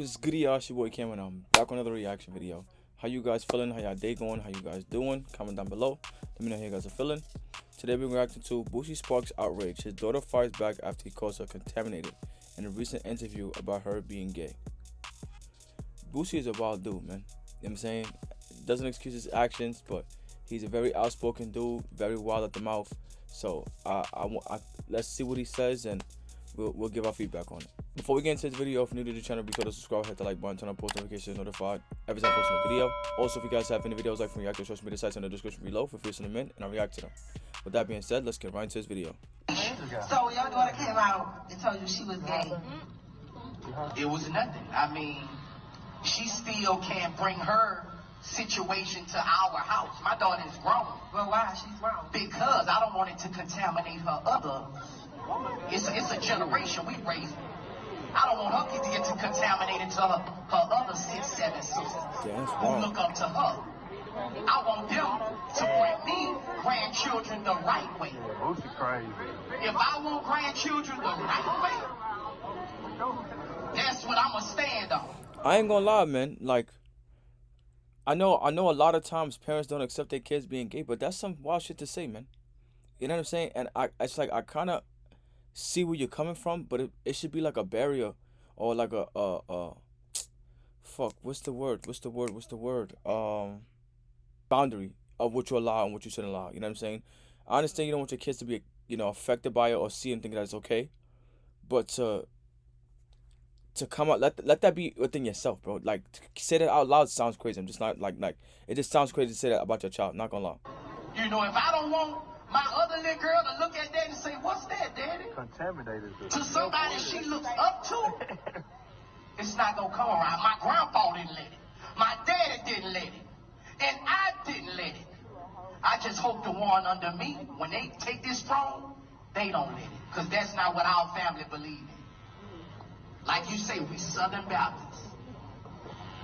What's good, y'all? It's your boy Cameron. I'm back with another reaction video. How you guys feeling? How y'all day going? How you guys doing? Comment down below. Let me know how you guys are feeling. Today we're reacting to Boosie sparks outrage. His daughter fires back after he calls her contaminated in a recent interview about her being gay. Boosie is a wild dude, man. You know what I'm saying? Doesn't excuse his actions, but he's a very outspoken dude, very wild at the mouth. So let's see what he says, and we'll give our feedback on it. Before we get into this video, if you're new to the channel, be sure to subscribe, hit the like button, turn on post notifications, notified every time I post a video. Also, if you guys have any videos like from react to social media sites in the description below, feel free to send them in and I'll react to them. With that being said, let's get right into this video. So when your daughter came out and told you she was gay, It was nothing. I mean, she still can't bring her situation to our house. My daughter is grown. well, why? She's wrong. Because I don't want it to contaminate her other. It's a generation we raised. I don't want her kid to get to contaminate into her other 6, 7 sisters who look up to her. I want them to bring me grandchildren the right way. Boosie crazy. If I want grandchildren the right way, that's what I'ma stand on. I ain't gonna lie, man. Like, I know a lot of times parents don't accept their kids being gay, but that's some wild shit to say, man. You know what I'm saying? And it's like I kind of see where you're coming from, but it should be like a barrier or like a fuck. What's the word? Boundary of what you allow and what you shouldn't allow. You know what I'm saying? I understand you don't want your kids to be, affected by it or see and think that it's okay, but to come out, let that be within yourself, bro. Like, to say that out loud sounds crazy. I'm just not like it just sounds crazy to say that about your child. Not gonna lie. You know, if I don't want my other little girl to look at that and say, "What's that, Daddy?" Contaminated. To somebody she looks up to, it's not gonna come around. My grandpa didn't let it. My daddy didn't let it. And I didn't let it. I just hope the one under me, when they take this throne, they don't let it. Because that's not what our family believe in. Like you say, we Southern Baptists.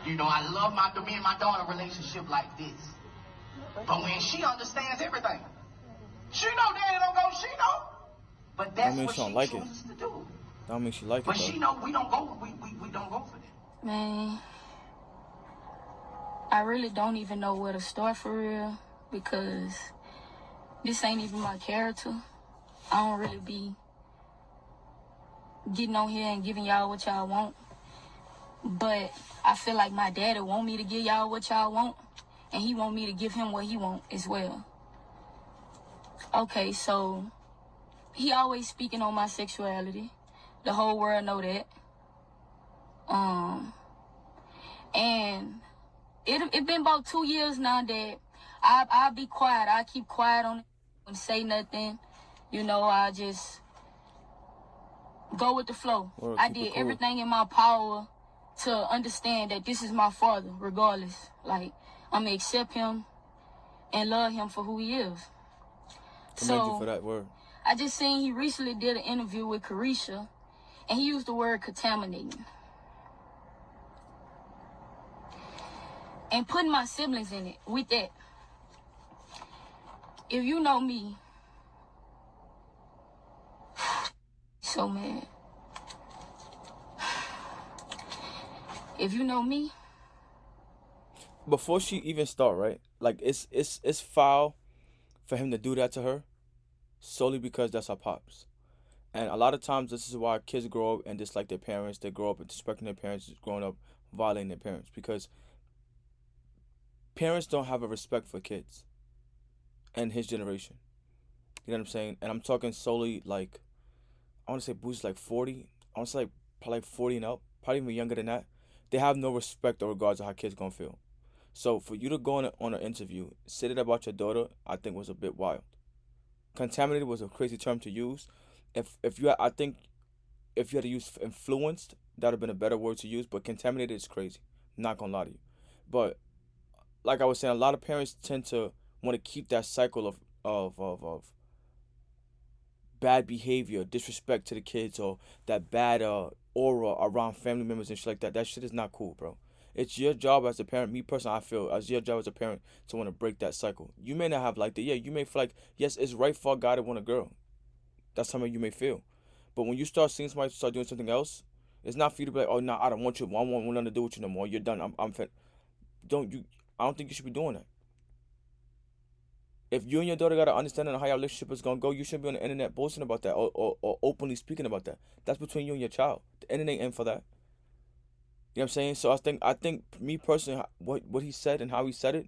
You know, I love me and my daughter relationship like this. But when she understands everything, she know Daddy don't go, she know. But that's what she like chooses to do. That don't mean she like it, But though. she know we don't go for that. Man, I really don't even know where to start for real, because this ain't even my character. I don't really be getting on here and giving y'all what y'all want. But I feel like my daddy want me to give y'all what y'all want, and he want me to give him what he want as well. Okay, so he always speaking on my sexuality. The whole world know that. And it been about 2 years now that I'll be quiet. I keep quiet on it and say nothing. I just go with the flow. I did everything in my power to understand that this is my father, regardless. Like, I'm gonna accept him and love him for who he is. Commend you for that word. I just seen he recently did an interview with Carisha, and he used the word contaminating. And putting my siblings in it with that. If you know me, so mad. If you know me, Before she even start, right? Like, it's foul for him to do that to her solely because that's her pops. And a lot of times this is why kids grow up and dislike their parents. They grow up disrespecting their parents, growing up violating their parents, because parents don't have a respect for kids and his generation. You know what I'm saying? And I'm talking solely, like, I want to say Boosie's like 40. I want to say like probably like 40 and up, probably even younger than that. They have no respect or regards to how kids gonna feel. So for you to go on an interview, say that about your daughter, I think was a bit wild. Contaminated was a crazy term to use. I think if you had to use influenced, that would have been a better word to use. But contaminated is crazy. Not gonna lie to you. But like I was saying, a lot of parents tend to want to keep that cycle of bad behavior, disrespect to the kids, or that bad aura around family members and shit like that. That shit is not cool, bro. It's your job as a parent. Me personally, I feel as your job as a parent to want to break that cycle. You may not have liked it. Yeah, you may feel like, yes, it's right for a guy to want a girl. That's something you may feel. But when you start seeing somebody start doing something else, It's not for you to be like, oh, no, I don't want you. I want nothing to do with you no more. You're done. I'm fin. Don't you? I don't think you should be doing that. If you and your daughter got to understand how your relationship is gonna go, you shouldn't be on the internet boasting about that or openly speaking about that. That's between you and your child. The internet ain't for that. You know what I'm saying? So I think me personally, what he said and how he said it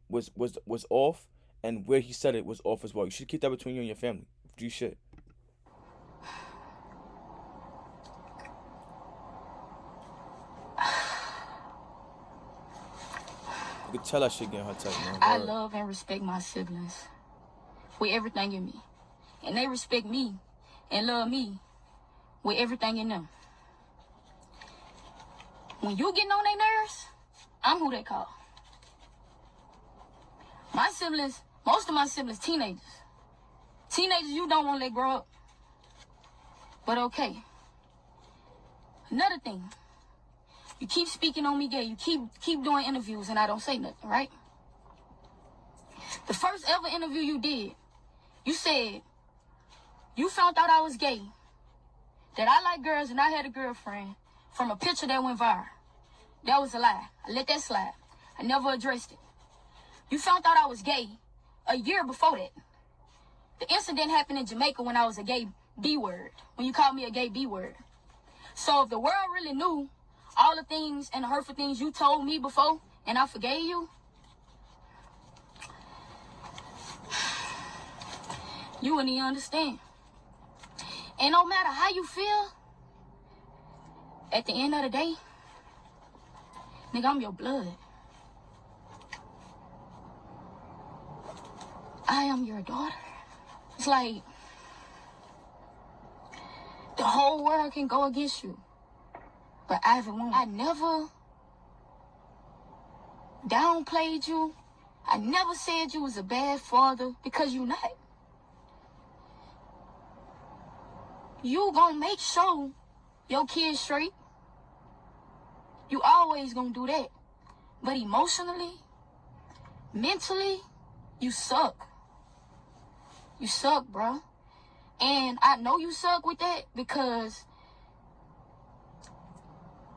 was off, and where he said it was off as well. You should keep that between you and your family. You should. You can tell that shit getting her tight, man. I love and respect my siblings with everything in me. And they respect me and love me with everything in them. When you getting on their nerves, I'm who they call. My siblings, most of my siblings, teenagers. Teenagers you don't want to let grow up. But okay. Another thing. You keep speaking on me gay. You keep doing interviews and I don't say nothing, right? The first ever interview you did, you said you found out I was gay, that I like girls and I had a girlfriend from a picture that went viral. That was a lie. I let that slide. I never addressed it. You found out I was gay a year before that. The incident happened in Jamaica when I was a gay B-word, when you called me a gay B-word. So if the world really knew all the things and the hurtful things you told me before, and I forgave you, you wouldn't even understand. And no matter how you feel, at the end of the day, nigga, I'm your blood. I am your daughter. It's like the whole world can go against you, but I never downplayed you. I never said you was a bad father, because you not. You gonna make sure your kid's straight. You always gonna do that. But emotionally, mentally, you suck. You suck, bro. And I know you suck with that because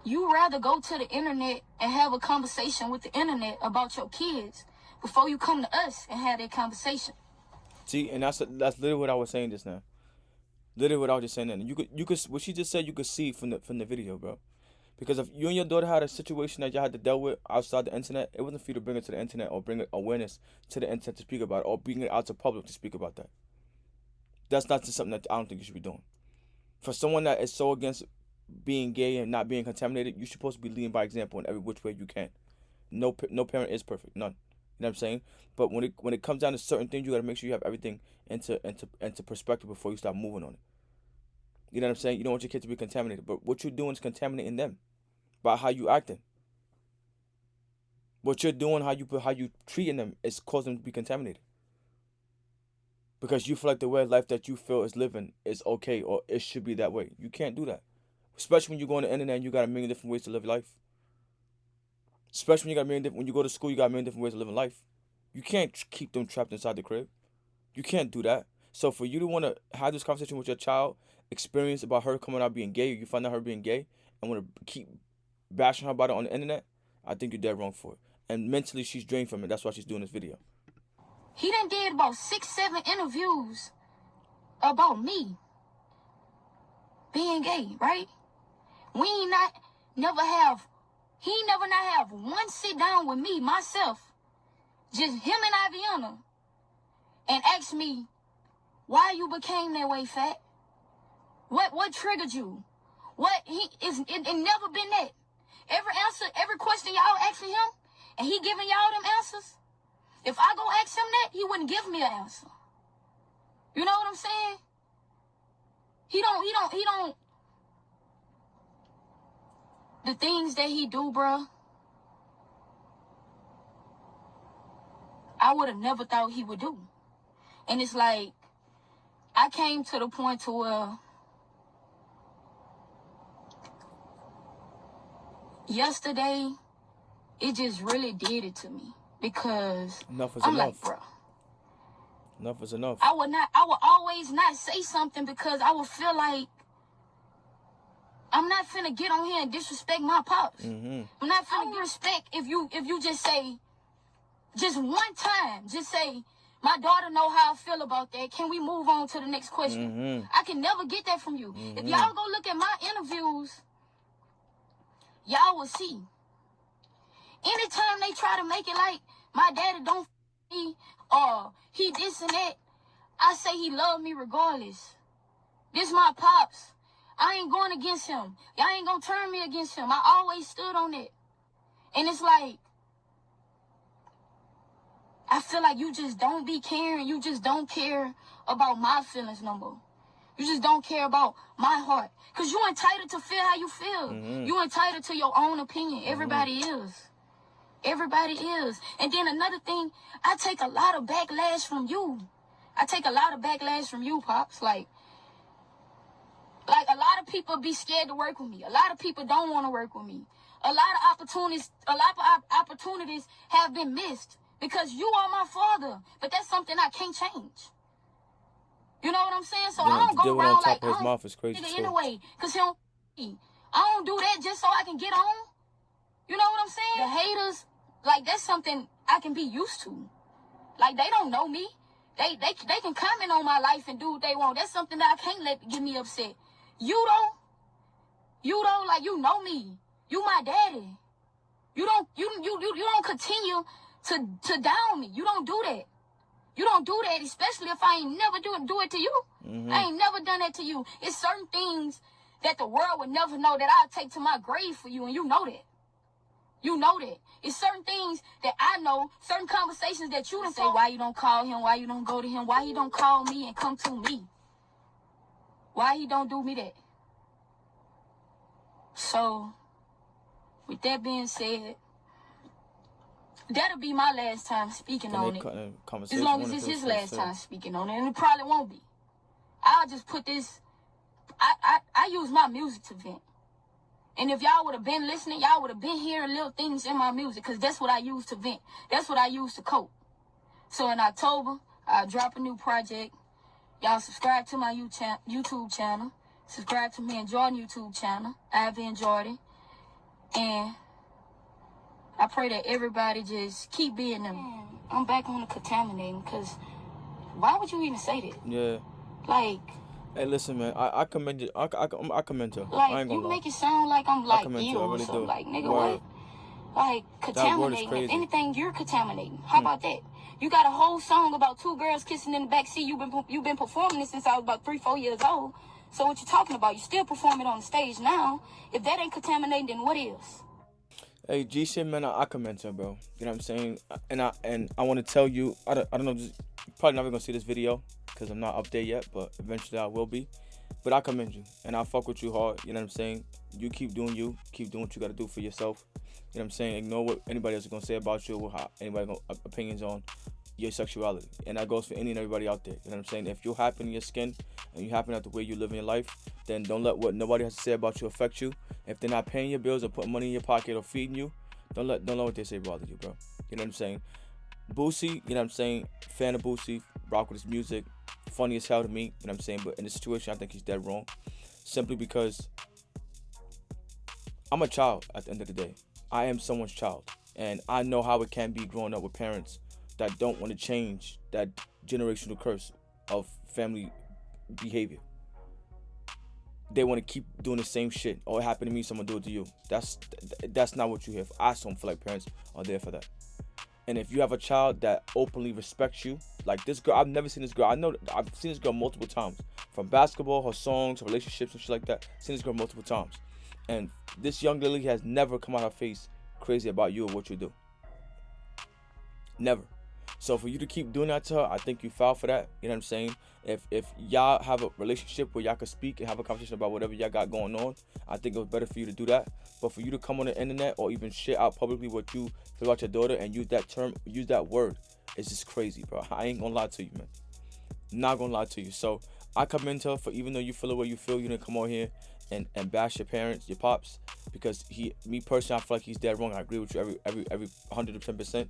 you rather go to the internet and have a conversation with the internet about your kids before you come to us and have that conversation. See, and that's literally what I was saying just now. Literally what I was just saying. And you could what she just said, you could see from the video, bro. Because if you and your daughter had a situation that you had to deal with outside the internet, it wasn't for you to bring it to the internet or bring awareness to the internet to speak about it, or bring it out to public to speak about that. That's not just something that I don't think you should be doing. For someone that is so against being gay and not being contaminated, you're supposed to be leading by example in every which way you can. No parent is perfect, none. You know what I'm saying? But when it comes down to certain things, you got to make sure you have everything into perspective before you start moving on it. You know what I'm saying? You don't want your kid to be contaminated, but what you're doing is contaminating them by how you acting. What you're doing, how you treating them, is causing them to be contaminated. Because you feel like the way of life that you feel is living is okay, or it should be that way. You can't do that. Especially when you go on the internet and you got a million different ways to live life. Especially when you go to school, you got a million different ways to live life. You can't keep them trapped inside the crib. You can't do that. So for you to want to have this conversation with your child, experience about her coming out being gay, or you find out her being gay, and want to keep bashing her about it on the internet, I think you're dead wrong for it. And mentally, she's drained from it. That's why she's doing this video. He done did about 6-7 interviews about me being gay, right? He never not have one sit down with me, myself, just him and Aviana, and ask me why you became that way, Fat. What triggered you? It never been that. Every question y'all asking him, and he giving y'all them answers. If I go ask him that, he wouldn't give me an answer. You know what I'm saying? He don't. The things that he do, bro, I would have never thought he would do. And it's like, I came to the point to where yesterday, it just really did it to me. Because enough is I'm enough. like, bro, enough is enough. I would always not say something because I would feel like I'm not finna get on here and disrespect my pops. Mm-hmm. I'm not finna get respect if you just say, just one time, just say, my daughter know how I feel about that. Can we move on to the next question? Mm-hmm. I can never get that from you. Mm-hmm. If y'all go look at my interviews, y'all will see. Anytime they try to make it like my daddy don't me or he this and that, I say he love me regardless. This my pops. I ain't going against him. Y'all ain't gonna turn me against him. I always stood on it. And it's like, I feel like you just don't be caring. You just don't care about my feelings no more. You just don't care about my heart. Because you entitled to feel how you feel. Mm-hmm. You entitled to your own opinion. Everybody is. Everybody is. And then another thing, I take a lot of backlash from you. I take a lot of backlash from you, Pops. Like a lot of people be scared to work with me. A lot of people don't want to work with me. A lot of opportunities have been missed because you are my father. But that's something I can't change. You know what I'm saying? So I don't go around on top like of his mouth is crazy too. Anyway, because I don't do that just so I can get on. You know what I'm saying? The haters, like, that's something I can be used to. Like, they don't know me. They can comment on my life and do what they want. That's something that I can't let get me upset. You don't, like, you know me. You my daddy. You don't continue to down me. You don't do that. You don't do that, especially if I ain't never do it to you. Mm-hmm. I ain't never done that to you. It's certain things that the world would never know that I'll take to my grave for you, and you know that. You know that. It's certain things that I know, certain conversations that you don't say, why you don't call him, why you don't go to him, why he don't call me and come to me. Why he don't do me that. So, with that being said, that'll be my last time speaking on it. As long as it's his last time speaking on it, and it probably won't be. I'll just put this, I use my music to vent. And if y'all would have been listening, y'all would have been hearing little things in my music, because that's what I use to vent. That's what I use to cope. So in October, I'll drop a new project. Y'all subscribe to my YouTube channel. Subscribe to me and Jordan YouTube channel. I've enjoyed it. And I pray that everybody just keep being them. I'm back on the contaminating, because why would you even say that? Yeah. Like, hey, listen, man. I commend you. I commend her. Like, I ain't gonna you lie. make it sound like I'm like commend you you. I or really something. do. Like, nigga, Word. what? Like, contaminating. crazy. If anything, you're contaminating. How about that? You got a whole song about two girls kissing in the back seat. You've been performing it since I was about 3-4 years old. So what you talking about? You still performing on the stage now. If that ain't contaminating, then what is? Hey, G shit, man, I commend her, bro. You know what I'm saying? And I want to tell you, I don't know, just, probably never gonna see this video because I'm not up there yet, but eventually I will be. But I commend you, and I fuck with you hard. You know what I'm saying? You keep doing you, keep doing what you gotta do for yourself. You know what I'm saying? Ignore what anybody else is gonna say about you, or how anybody gonna opinions on your sexuality, and that goes for any and everybody out there. You know what I'm saying? If you're happy in your skin and you're happy at the way you live in your life, then don't let what nobody has to say about you affect you. If they're not paying your bills or putting money in your pocket or feeding you, don't let what they say bother you, bro. You know what I'm saying? Boosie, you know what I'm saying? Fan of Boosie, rock with his music, funny as hell to me. You know what I'm saying? But in this situation, I think he's dead wrong, simply because I'm a child at the end of the day. I am someone's child, and I know how it can be growing up with parents that don't want to change that generational curse of family behavior. They want to keep doing the same shit. Oh, it happened to me, so I'm gonna do it to you. That's not what you're here for. I just don't feel like parents are there for that. And if you have a child that openly respects you, like this girl, I've never seen this girl. I know I've seen this girl multiple times, from basketball, her songs, her relationships, and shit like that. I've seen this girl multiple times, and this young lady has never come out her face crazy about you or what you do. Never. So for you to keep doing that to her, I think you foul for that. You know what I'm saying? If y'all have a relationship where y'all can speak and have a conversation about whatever y'all got going on, I think it was better for you to do that. But for you to come on the internet or even share out publicly what you feel about your daughter and use that word, it's just crazy, bro. I ain't gonna lie to you, man. Not gonna lie to you. So I commend her for, even though you feel the way you feel, you didn't come on here and bash your parents, your pops, because me personally, I feel like he's dead wrong. I agree with you every 110%.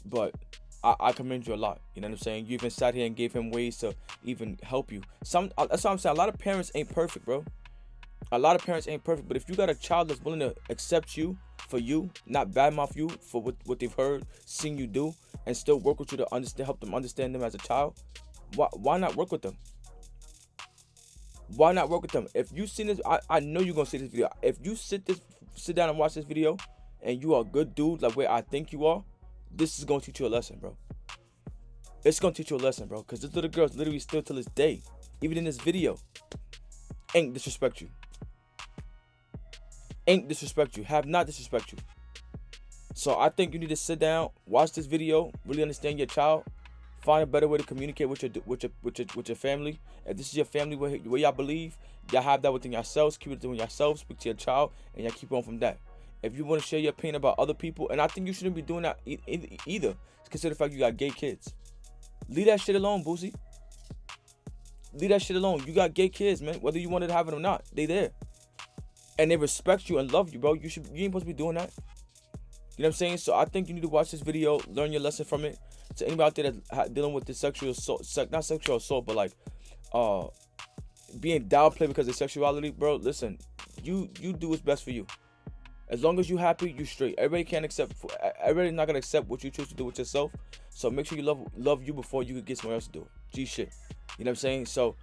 But I commend you a lot. You know what I'm saying? You even sat here and gave him ways to even help you. That's what I'm saying. A lot of parents ain't perfect, bro. A lot of parents ain't perfect, but if you got a child that's willing to accept you for you, not badmouth you for what they've heard, seen you do, and still work with you to understand, help them understand them as a child, why not work with them? Why not work with them? If you seen this, I know you're gonna see this video. If you sit down and watch this video, and you are a good dude like where I think you are, this is gonna teach you a lesson, bro. It's gonna teach you a lesson, bro. Cause this little girl's literally still to this day, even in this video, ain't disrespect you. Ain't disrespect you. Have not disrespect you. So I think you need to sit down, watch this video, really understand your child, find a better way to communicate with your family. If this is your family where y'all believe, y'all have that within yourselves. Keep it within yourselves. Speak to your child, and y'all keep on from that. If you want to share your opinion about other people, and I think you shouldn't be doing that either. Consider the fact you got gay kids. Leave that shit alone, Boosie. Leave that shit alone. You got gay kids, man. Whether you wanted to have it or not, they there. And they respect you and love you, bro. You ain't supposed to be doing that. You know what I'm saying? So I think you need to watch this video, learn your lesson from it. To anybody out there that's dealing with this sexual assault, not sexual assault, but like being downplayed because of sexuality, bro. Listen, you do what's best for you. As long as you happy, you straight. Everybody's not gonna accept what you choose to do with yourself. So make sure you love you before you could get someone else to do it. G shit. You know what I'm saying? So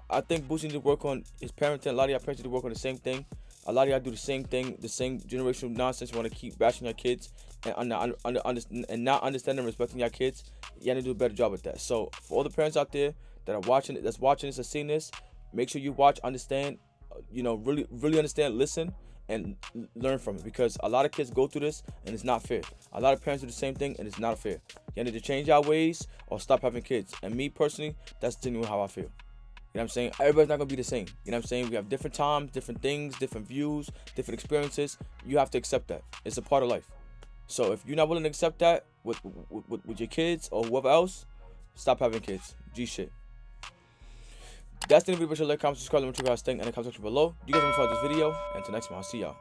I think Boosie need to work on his parenting. A lot of y'all parents need to work on the same thing. A lot of y'all do the same thing, the same generational nonsense. You want to keep bashing your kids and not understanding and respecting your kids. You need to do a better job with that. So for all the parents out there that are watching this or seeing this, make sure you watch, understand, really understand, listen, and learn from it. Because a lot of kids go through this and it's not fair. A lot of parents do the same thing and it's not fair. You need to change our ways or stop having kids. And me personally, that's genuinely how I feel. You know what I'm saying? Everybody's not going to be the same. You know what I'm saying? We have different times, different things, different views, different experiences. You have to accept that. It's a part of life. So if you're not willing to accept that with your kids or whoever else, stop having kids. G shit. That's the video. Like, comment, subscribe, let me know what you guys think in the comment section below. You guys want to follow this video. And until next time, I'll see y'all.